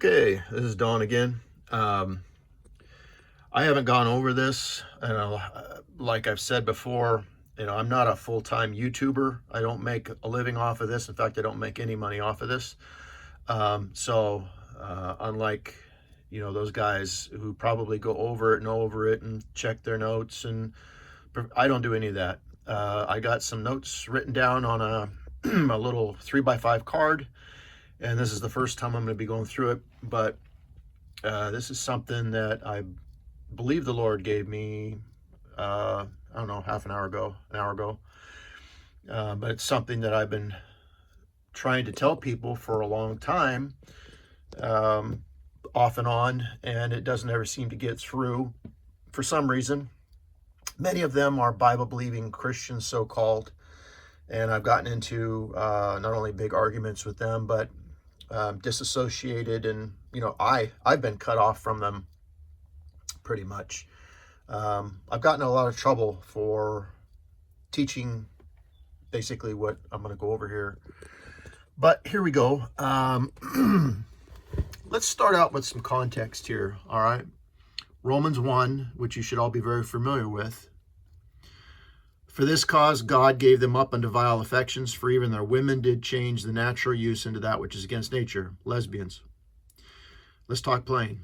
Okay, this is Dawn again. I haven't gone over this, and like I've said before, I'm not a full-time YouTuber. I don't make a living off of this. In fact, I don't make any money off of this. Unlike, those guys who probably go over it and check their notes, and I don't do any of that. I got some notes written down on a little 3x5 card, and this is the first time I'm going to be going through it, but this is something that I believe the Lord gave me, I don't know, an hour ago. But it's something that I've been trying to tell people for a long time, off and on, and it doesn't ever seem to get through for some reason. Many of them are Bible-believing Christians, so-called, and I've gotten into not only big arguments with them, but disassociated, and I've been cut off from them pretty much. I've gotten in a lot of trouble for teaching basically what I'm going to go over here, but here we go. Let's start out with some context here. All right, Romans 1, which you should all be very familiar with. For this cause God gave them up unto vile affections, for even their women did change the natural use into that which is against nature. Lesbians. Let's talk plain.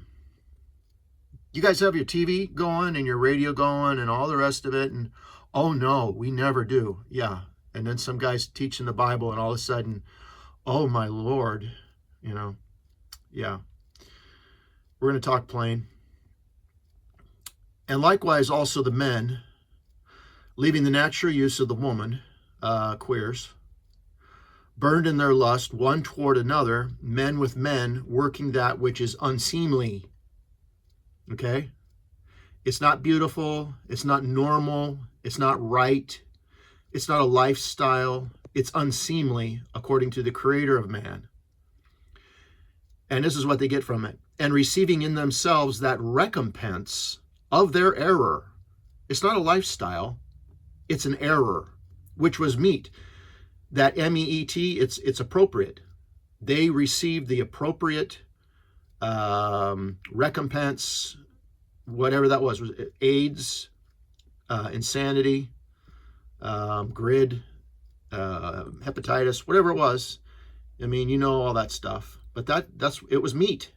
You guys have your TV going and your radio going and all the rest of it, and oh no, we never do. Yeah. And then some guys teaching the Bible, and all of a sudden, oh my Lord, yeah. We're going to talk plain. And likewise also the men, leaving the natural use of the woman, queers, burned in their lust one toward another, men with men, working that which is unseemly. Okay? It's not beautiful. It's not normal. It's not right. It's not a lifestyle. It's unseemly, according to the Creator of man. And this is what they get from it. And receiving in themselves that recompense of their error. It's not a lifestyle. It's an error, which was meet. That M-E-E-T, it's appropriate. They received the appropriate recompense, whatever that was it AIDS, insanity, grid, hepatitis, whatever it was. I mean, all that stuff. But it was meat.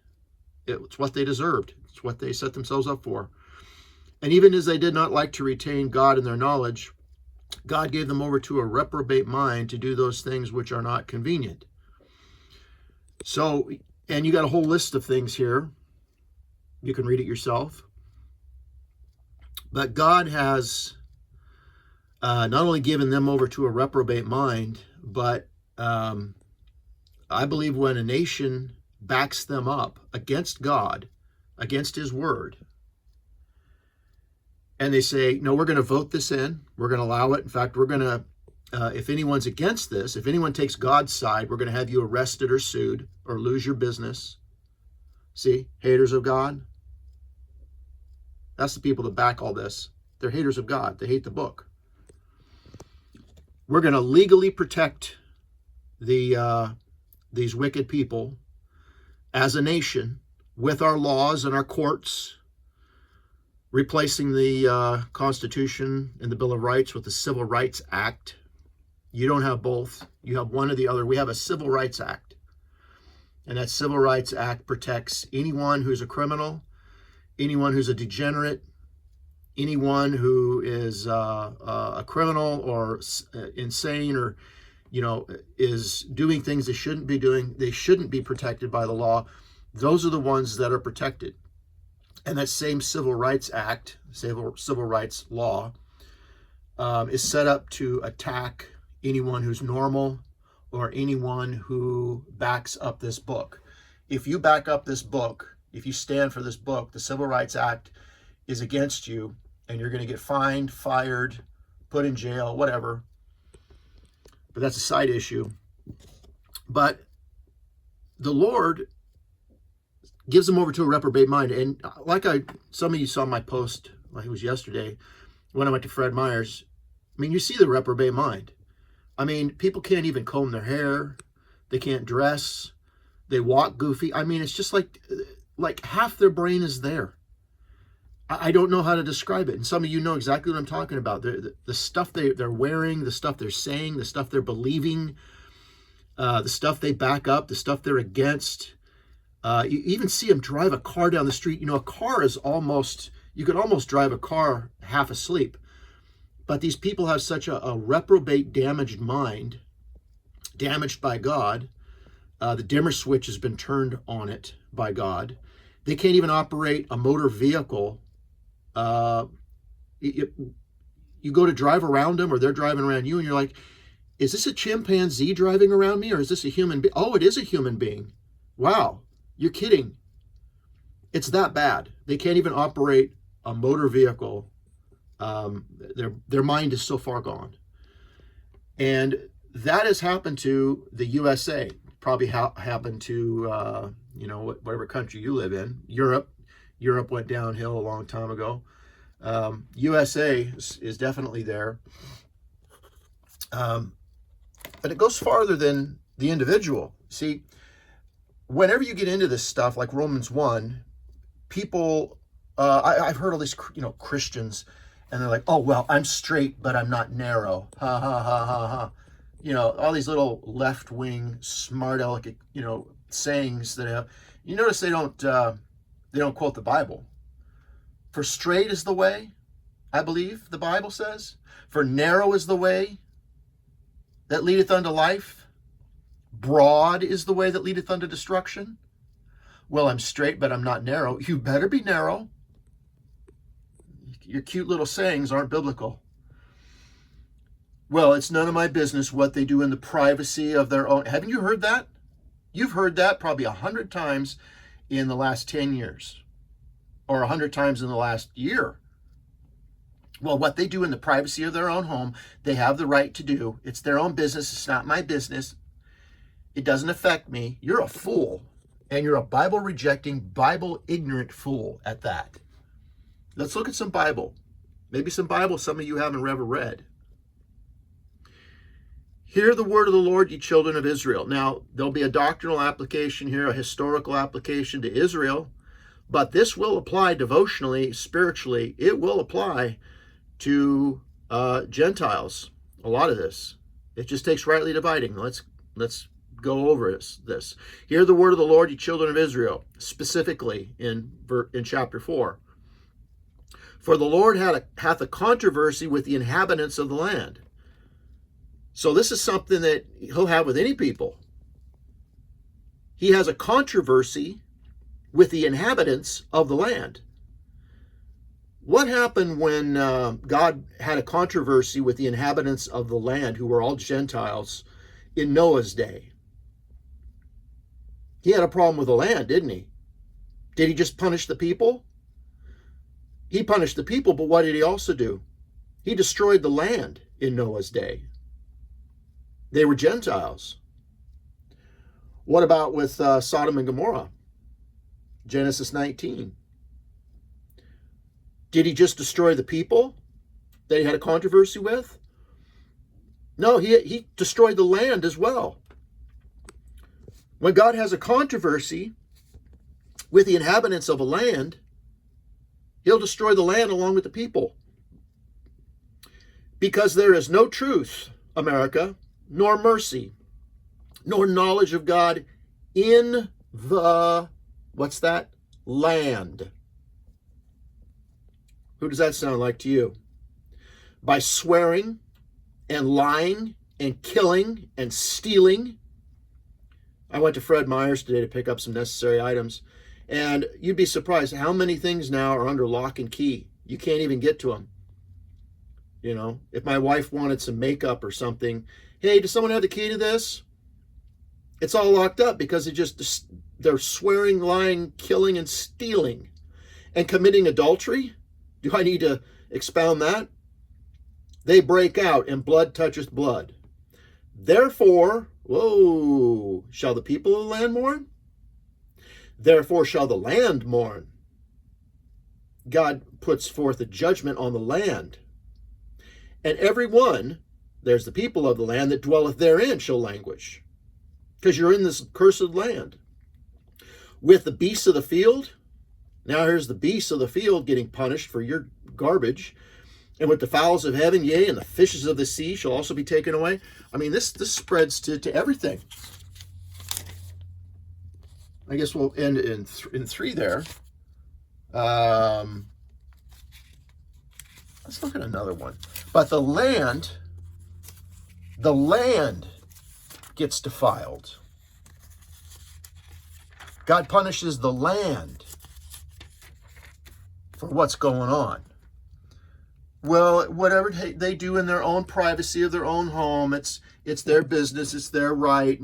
It's what they deserved. It's what they set themselves up for. And even as they did not like to retain God in their knowledge, God gave them over to a reprobate mind to do those things which are not convenient. So, and you got a whole list of things here. You can read it yourself. But God has not only given them over to a reprobate mind, but I believe when a nation backs them up against God, against His Word, and they say, no, we're going to vote this in. We're going to allow it. In fact, we're going to, if anyone's against this, if anyone takes God's side, we're going to have you arrested or sued or lose your business. See, haters of God. That's the people that back all this. They're haters of God. They hate the book. We're going to legally protect these wicked people as a nation with our laws and our courts, replacing the Constitution and the Bill of Rights with the Civil Rights Act. You don't have both. You have one or the other. We have a Civil Rights Act. And that Civil Rights Act protects anyone who's a criminal, anyone who's a degenerate, anyone who is a criminal or insane or, is doing things they shouldn't be doing. They shouldn't be protected by the law. Those are the ones that are protected. And that same Civil Rights Act, civil rights law, is set up to attack anyone who's normal or anyone who backs up this book. If you back up this book, if you stand for this book, the Civil Rights Act is against you, and you're going to get fined, fired, put in jail, whatever. But that's a side issue. But the Lord gives them over to a reprobate mind. And like some of you saw my post, like it was yesterday, when I went to Fred Meyer's, I mean, you see the reprobate mind. I mean, people can't even comb their hair. They can't dress. They walk goofy. I mean, it's just like half their brain is there. I don't know how to describe it. And some of you know exactly what I'm talking about. The stuff they're wearing, the stuff they're saying, the stuff they're believing, the stuff they back up, the stuff they're against. You even see them drive a car down the street. You know, a car is almost, you could almost drive a car half asleep. But these people have such a reprobate, damaged mind, damaged by God. The dimmer switch has been turned on it by God. They can't even operate a motor vehicle. You go to drive around them, or they're driving around you, and you're like, is this a chimpanzee driving around me, or is this a human being? Oh, it is a human being. Wow, you're kidding. It's that bad. They can't even operate a motor vehicle. Their mind is so far gone. And that has happened to the USA. Probably happened to, whatever country you live in. Europe went downhill a long time ago. USA is definitely there. But it goes farther than the individual. See, whenever you get into this stuff, like Romans 1, people, I've heard all these, Christians, and they're like, oh, well, I'm straight, but I'm not narrow. Ha, ha, ha, ha, ha. All these little left-wing, smart aleck, sayings that have, you notice they don't quote the Bible. For straight is the way, I believe the Bible says. For narrow is the way that leadeth unto life. Broad is the way that leadeth unto destruction. Well, I'm straight, but I'm not narrow. You better be narrow. Your cute little sayings aren't biblical. Well, it's none of my business what they do in the privacy of their own. Haven't you heard that? You've heard that probably 100 times in the last 10 years, or 100 times in the last year. Well, what they do in the privacy of their own home, they have the right to do. It's their own business. It's not my business. It doesn't affect me. You're a fool, and you're a Bible-rejecting, Bible-ignorant fool at that. Let's look at some Bible. Maybe some Bible some of you haven't ever read. Hear the word of the Lord, ye children of Israel. Now, there'll be a doctrinal application here, a historical application to Israel, but this will apply devotionally, spiritually. It will apply to Gentiles, a lot of this. It just takes rightly dividing. Let's go over this. Hear the word of the Lord, ye children of Israel, specifically in chapter 4. For the Lord hath a controversy with the inhabitants of the land. So this is something that he'll have with any people. He has a controversy with the inhabitants of the land. What happened when God had a controversy with the inhabitants of the land, who were all Gentiles, in Noah's day? He had a problem with the land, didn't he? Did he just punish the people? He punished the people, but what did he also do? He destroyed the land in Noah's day. They were Gentiles. What about with Sodom and Gomorrah? Genesis 19. Did he just destroy the people that he had a controversy with? No, he destroyed the land as well. When God has a controversy with the inhabitants of a land, he'll destroy the land along with the people. Because there is no truth, America, nor mercy, nor knowledge of God in the, what's that? Land. Who does that sound like to you? By swearing and lying and killing and stealing. I went to Fred Meyer's today to pick up some necessary items, and you'd be surprised how many things now are under lock and key. You can't even get to them. If my wife wanted some makeup or something, hey, does someone have the key to this? It's all locked up because they're swearing, lying, killing, and stealing. And committing adultery? Do I need to expound that? They break out, and blood toucheth blood. Therefore, shall the people of the land mourn? Therefore shall the land mourn. God puts forth a judgment on the land. And every one, there's the people of the land that dwelleth therein, shall languish. Because you're in this cursed land. with the beasts of the field. Now here's the beasts of the field getting punished for your garbage. And with the fowls of heaven, yea, and the fishes of the sea shall also be taken away. I mean, this spreads to everything. I guess we'll end in 3 there. Let's look at another one. But the land gets defiled. God punishes the land for what's going on. Well, whatever they do in their own privacy of their own home, it's their business, it's their right.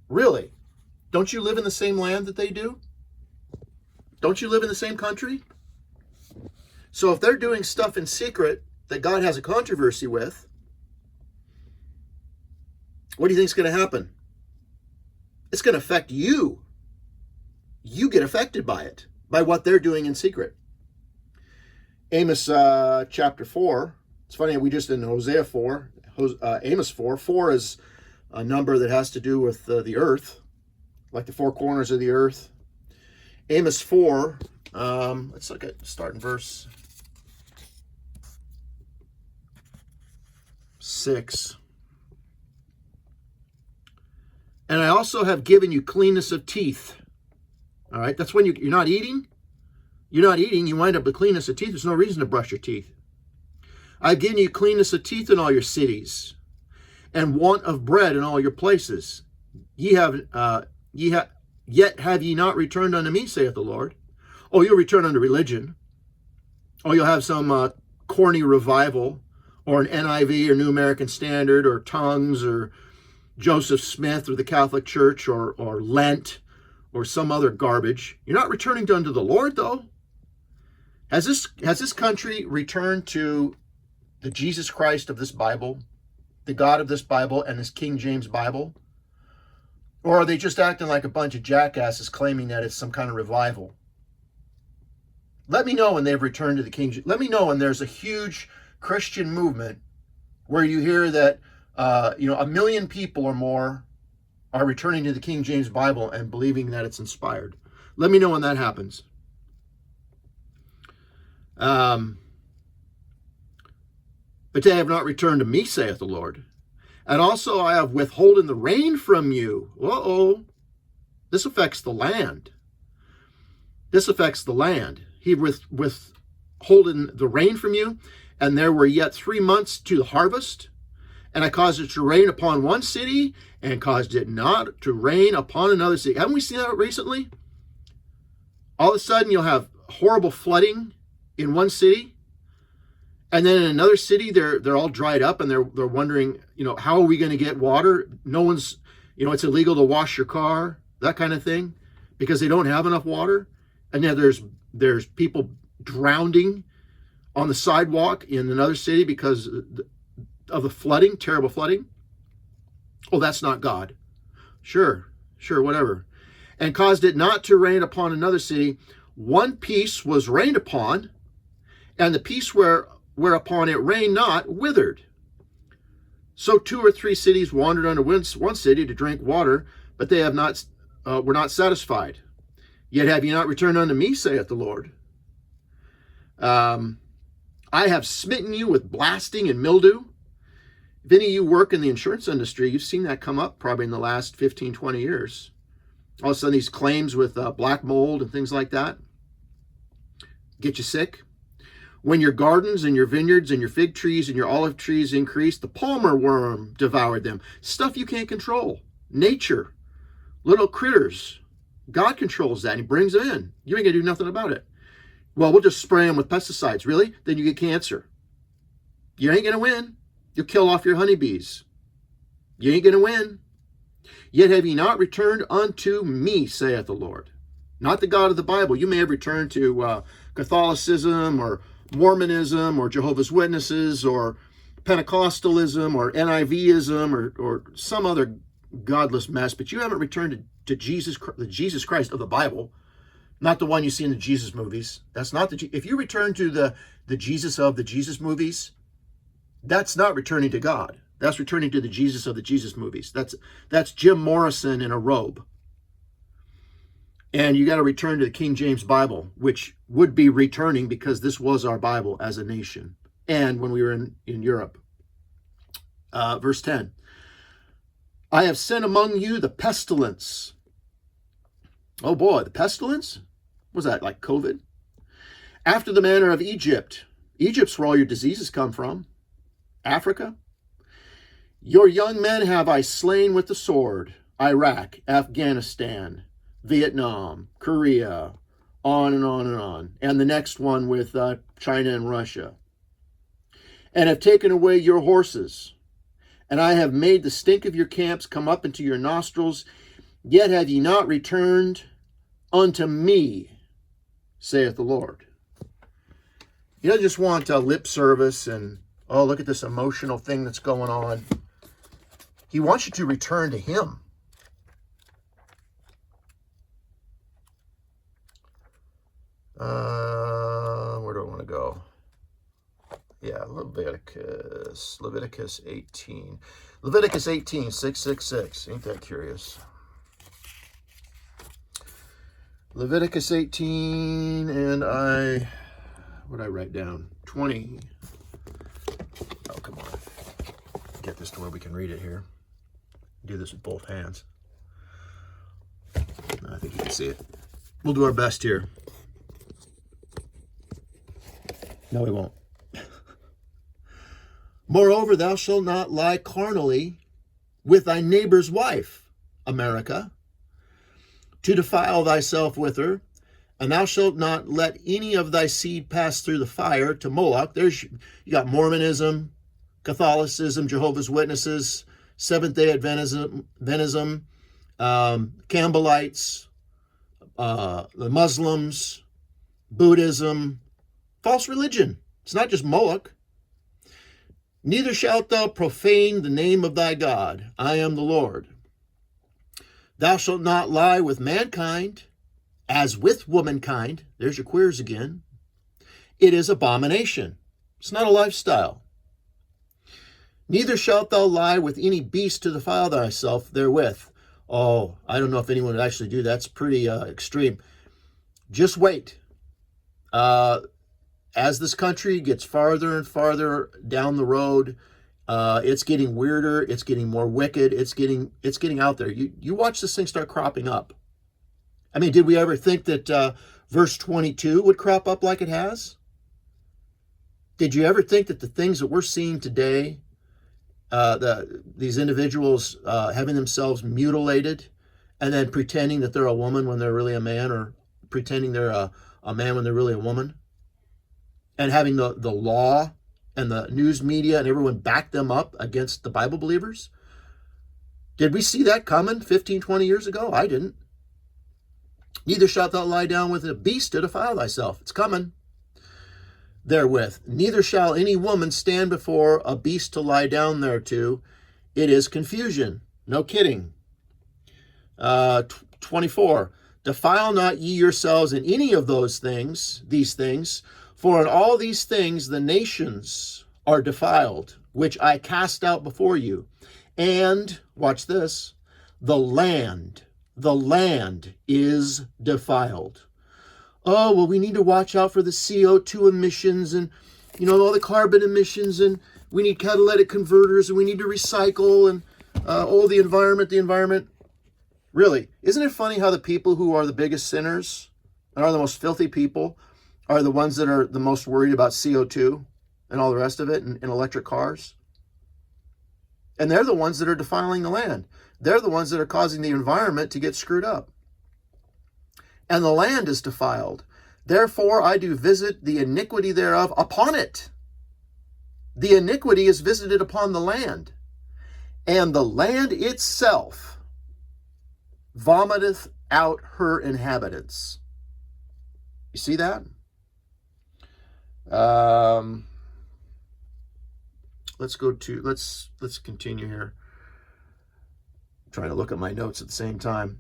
Really? Don't you live in the same land that they do? Don't you live in the same country? So if they're doing stuff in secret that God has a controversy with, what do you think is going to happen? It's going to affect you. You get affected by it, by what they're doing in secret. Amos chapter 4. It's funny, we just in Hosea 4, Amos 4. 4 is a number that has to do with the earth, like the 4 corners of the earth. Amos 4, let's look at starting verse 6. And I also have given you cleanness of teeth. All right, that's when you're not eating. You're not eating, you wind up with cleanness of teeth. There's no reason to brush your teeth. I've given you cleanness of teeth in all your cities, and want of bread in all your places. Yet have ye not returned unto me, saith the Lord. Oh, you'll return unto religion. Oh, you'll have some corny revival, or an NIV or New American Standard, or Tongues, or Joseph Smith, or the Catholic Church, or Lent, or some other garbage. You're not returning unto the Lord, though. Has this country returned to the Jesus Christ of this Bible, the God of this Bible, and this King James Bible? Or are they just acting like a bunch of jackasses claiming that it's some kind of revival? Let me know when they've returned to the King James. Let me know when there's a huge Christian movement where you hear that 1 million people or more are returning to the King James Bible and believing that it's inspired. Let me know when that happens. But they have not returned to me, saith the Lord. And also I have withholden the rain from you. This affects the land. This affects the land. He withholden the rain from you, and there were yet 3 months to the harvest. And I caused it to rain upon one city, and caused it not to rain upon another city. Haven't we seen that recently? All of a sudden, you'll have horrible flooding in one city, and then in another city, they're all dried up, and they're wondering, how are we going to get water? No one's, it's illegal to wash your car, that kind of thing, because they don't have enough water. And then there's people drowning on the sidewalk in another city because of the flooding, terrible flooding. Oh, that's not God. Sure, whatever. And caused it not to rain upon another city. One piece was rained upon, and the piece whereupon it rained not withered. So 2 or 3 cities wandered unto one city to drink water, but they have not were not satisfied. Yet have ye not returned unto me, saith the Lord. I have smitten you with blasting and mildew. If any of you work in the insurance industry, you've seen that come up probably in the last 15, 20 years. All of a sudden, these claims with black mold and things like that get you sick. When your gardens and your vineyards and your fig trees and your olive trees increased, the palmer worm devoured them. Stuff you can't control. Nature. Little critters. God controls that, and he brings them in. You ain't going to do nothing about it. Well, we'll just spray them with pesticides. Really? Then you get cancer. You ain't going to win. You'll kill off your honeybees. You ain't going to win. Yet have ye not returned unto me, saith the Lord. Not the God of the Bible. You may have returned to Catholicism or Mormonism or Jehovah's Witnesses or Pentecostalism or NIVism or some other godless mess, but you haven't returned to Jesus, the Jesus Christ of the Bible, not the one you see in the Jesus movies. That's not if you return to the Jesus of the Jesus movies, that's not returning to God. That's returning to the Jesus of the Jesus movies. That's Jim Morrison in a robe. And you got to return to the King James Bible, which would be returning because this was our Bible as a nation. And when we were in Europe. Verse 10. I have sent among you the pestilence. Oh boy, the pestilence? Was that like COVID? After the manner of Egypt. Egypt's where all your diseases come from. Africa. Your young men have I slain with the sword. Iraq, Afghanistan, Vietnam, Korea, on and on and on. And the next one with China and Russia. And have taken away your horses. And I have made the stink of your camps come up into your nostrils. Yet have ye not returned unto me, saith the Lord. You don't just want lip service and, oh, look at this emotional thing that's going on. He wants you to return to him. Where do I want to go? Yeah, Leviticus 18. Leviticus 18, 666. Ain't that curious? Leviticus 18, and what did I write down? 20. Oh, come on. Get this to where we can read it here. Do this with both hands. I think you can see it. We'll do our best here. No, we won't. Moreover, thou shalt not lie carnally with thy neighbor's wife, America, to defile thyself with her, and thou shalt not let any of thy seed pass through the fire to Moloch. You got Mormonism, Catholicism, Jehovah's Witnesses, Seventh-day Adventism, Campbellites, the Muslims, Buddhism, false religion. It's not just Moloch. Neither shalt thou profane the name of thy God. I am the Lord. Thou shalt not lie with mankind, as with womankind. There's your queers again. It is abomination. It's not a lifestyle. Neither shalt thou lie with any beast to defile thyself therewith. Oh, I don't know if anyone would actually do that. It's pretty extreme. Just wait. As this country gets farther and farther down the road, it's getting weirder. It's getting more wicked. It's getting out there. You watch this thing start cropping up. I mean, did we ever think that verse 22 would crop up like it has? Did you ever think that the things that we're seeing today, these individuals having themselves mutilated and then pretending that they're a woman when they're really a man, or pretending they're a man when they're really a woman, and having the law and the news media and everyone back them up against the Bible believers? Did we see that coming 15, 20 years ago? I didn't. Neither shalt thou lie down with a beast to defile thyself. It's coming. Therewith. Neither shall any woman stand before a beast to lie down thereto. It is confusion. No kidding. 24. Defile not ye yourselves in any of these things, for in all these things the nations are defiled, which I cast out before you. And, watch this, the land is defiled. Oh, well, we need to watch out for the CO2 emissions and, all the carbon emissions, and we need catalytic converters, and we need to recycle, and, the environment. Really, isn't it funny how the people who are the biggest sinners and are the most filthy people are the ones that are the most worried about CO2 and all the rest of it, and electric cars? And they're the ones that are defiling the land. They're the ones that are causing the environment to get screwed up. And the land is defiled. Therefore I do visit the iniquity thereof upon it. The iniquity is visited upon the land. And the land itself vomiteth out her inhabitants. You see that? Let's continue here. I'm trying to look at my notes at the same time.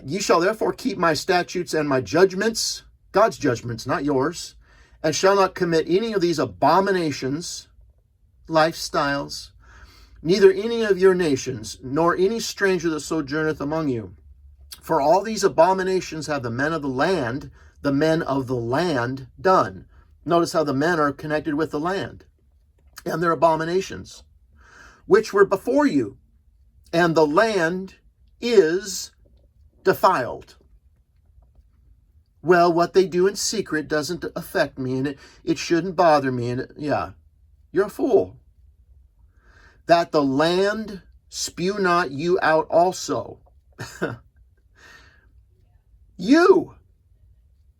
Ye shall therefore keep my statutes and my judgments, God's judgments, not yours, and shall not commit any of these abominations, lifestyles, neither any of your nations, nor any stranger that sojourneth among you. For all these abominations have the men of the land done. Notice how the men are connected with the land and their abominations, which were before you, and the land is defiled. Well, what they do in secret doesn't affect me, and it shouldn't bother me. And yeah, you're a fool. That the land spew not you out also. You.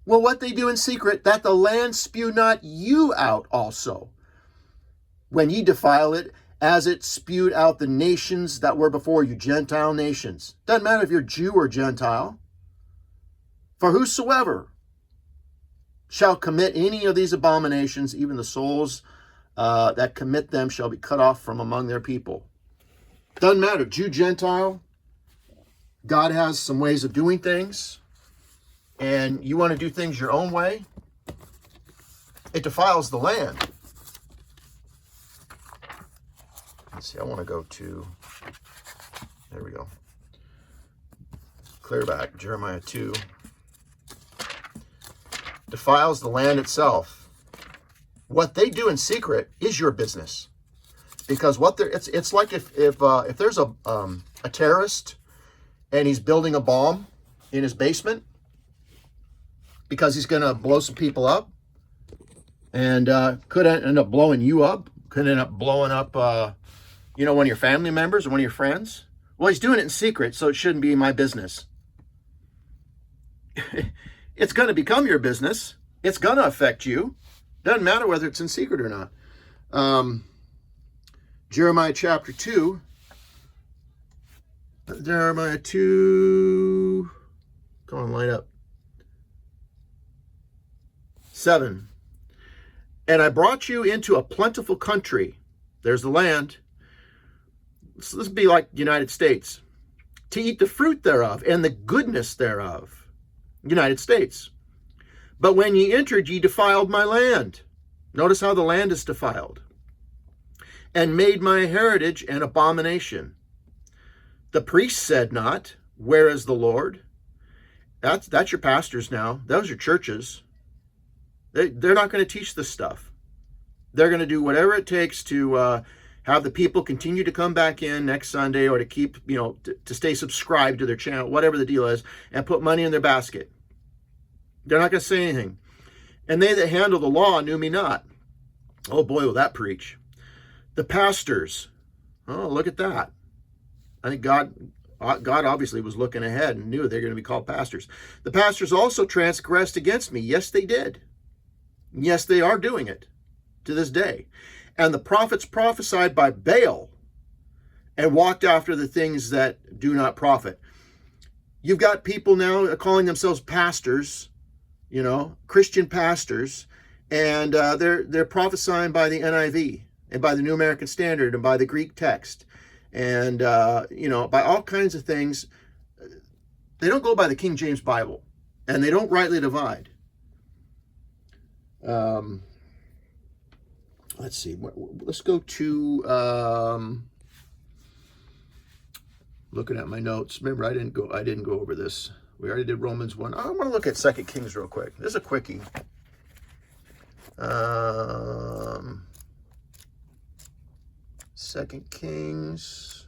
Well, what they do in secret, that the land spew not you out also, when ye defile it, as it spewed out the nations that were before you, Gentile nations. Doesn't matter if you're Jew or Gentile. For whosoever shall commit any of these abominations, even the souls that commit them shall be cut off from among their people. Doesn't matter, Jew, Gentile. God has some ways of doing things, and you want to do things your own way, it defiles the land. Let's see, I want to go to, there we go. Clear back, Jeremiah 2. Defiles the land itself. What they do in secret is your business, because it's like if there's a terrorist and he's building a bomb in his basement because he's going to blow some people up, and could end up blowing you up, could end up blowing up one of your family members or one of your friends. Well, he's doing it in secret, so it shouldn't be my business. It's going to become your business. It's going to affect you. Doesn't matter whether it's in secret or not. Jeremiah chapter 2. Jeremiah 2. Come on, line up. 7. And I brought you into a plentiful country. There's the land. So this would be like the United States. To eat the fruit thereof and the goodness thereof. United States. But when ye entered, ye defiled my land. Notice how the land is defiled. And made my heritage an abomination. The priests said not, where is the Lord? That's your pastors now. Those are churches. They're not going to teach this stuff. They're going to do whatever it takes to have the people continue to come back in next Sunday, or to keep, to stay subscribed to their channel, whatever the deal is, and put money in their basket. They're not going to say anything. And they that handle the law knew me not. Oh boy, will that preach. The pastors. Oh, look at that. I think God obviously was looking ahead and knew they're going to be called pastors. The pastors also transgressed against me. Yes, they did. Yes, they are doing it to this day. And the prophets prophesied by Baal and walked after the things that do not profit. You've got people now calling themselves pastors, Christian pastors, and they're prophesying by the NIV and by the New American Standard and by the Greek text, and by all kinds of things. They don't go by the King James Bible, and they don't rightly divide. Let's see. Let's go to looking at my notes. Remember, I didn't go over this. We already did Romans 1. I want to look at 2 Kings real quick. This is a quickie. 2 Kings.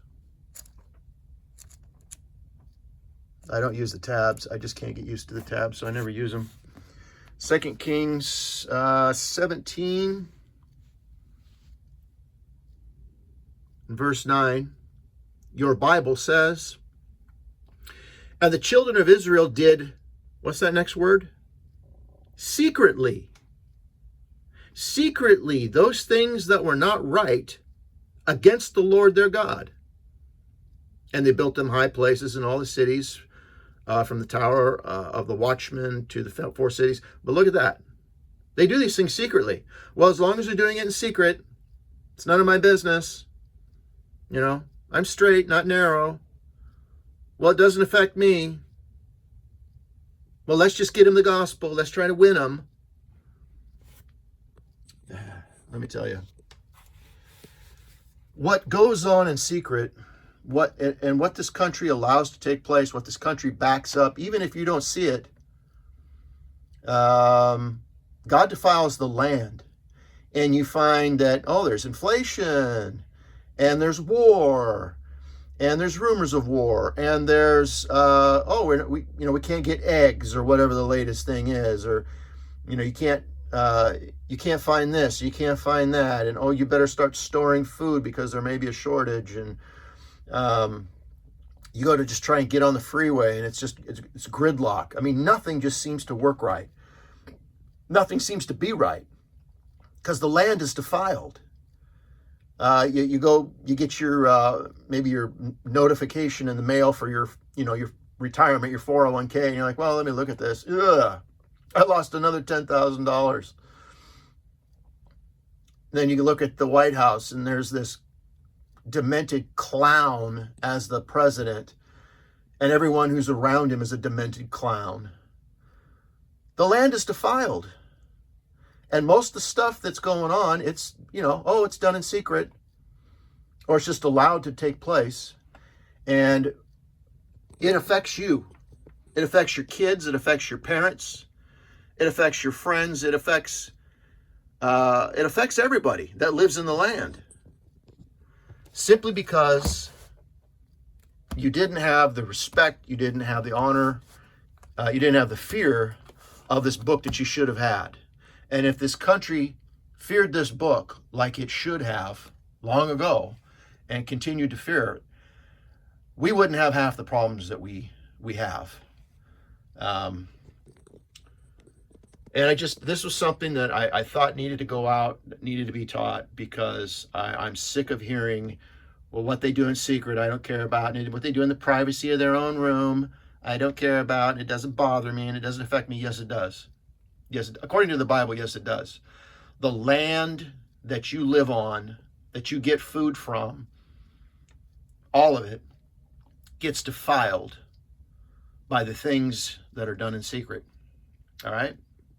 I don't use the tabs. I just can't get used to the tabs, so I never use them. 2 Kings 17. Verse 9. Your Bible says, and the children of Israel did, what's that next word? Secretly. Secretly, those things that were not right against the Lord their God. And they built them high places in all the cities, from the tower of the watchman to the 4 cities. But look at that. They do these things secretly. Well, as long as they're doing it in secret, it's none of my business. I'm straight, not narrow. Well, it doesn't affect me. Well, let's just get them the gospel. Let's try to win them. Let me tell you. What goes on in secret what this country allows to take place, what this country backs up, even if you don't see it, God defiles the land. And you find that, oh, there's inflation, and there's war, and there's rumors of war, and there's we can't get eggs or whatever the latest thing is, or you can't find this, you can't find that, and oh, you better start storing food because there may be a shortage, and you go to just try and get on the freeway, and it's gridlock. I mean, nothing just seems to work right. Nothing seems to be right because the land is defiled. You get your maybe your notification in the mail for your retirement, your 401k, and you're like, well, let me look at this. Ugh, I lost another $10,000. Then you look at the White House, and there's this demented clown as the president, and everyone who's around him is a demented clown. The land is defiled. And most of the stuff that's going on, it's, it's done in secret, or it's just allowed to take place. And it affects you. It affects your kids. It affects your parents. It affects your friends. It affects everybody that lives in the land. Simply because you didn't have the respect, you didn't have the honor, you didn't have the fear of this book that you should have had. And if this country feared this book like it should have long ago and continued to fear it, we wouldn't have half the problems that we have. And this was something that I thought needed to go out, needed to be taught, because I'm sick of hearing, well, what they do in secret, I don't care about. And what they do in the privacy of their own room, I don't care about. It doesn't bother me, and it doesn't affect me. Yes, it does. Yes, according to the Bible, yes, it does. The land that you live on, that you get food from, all of it gets defiled by the things that are done in secret. All right?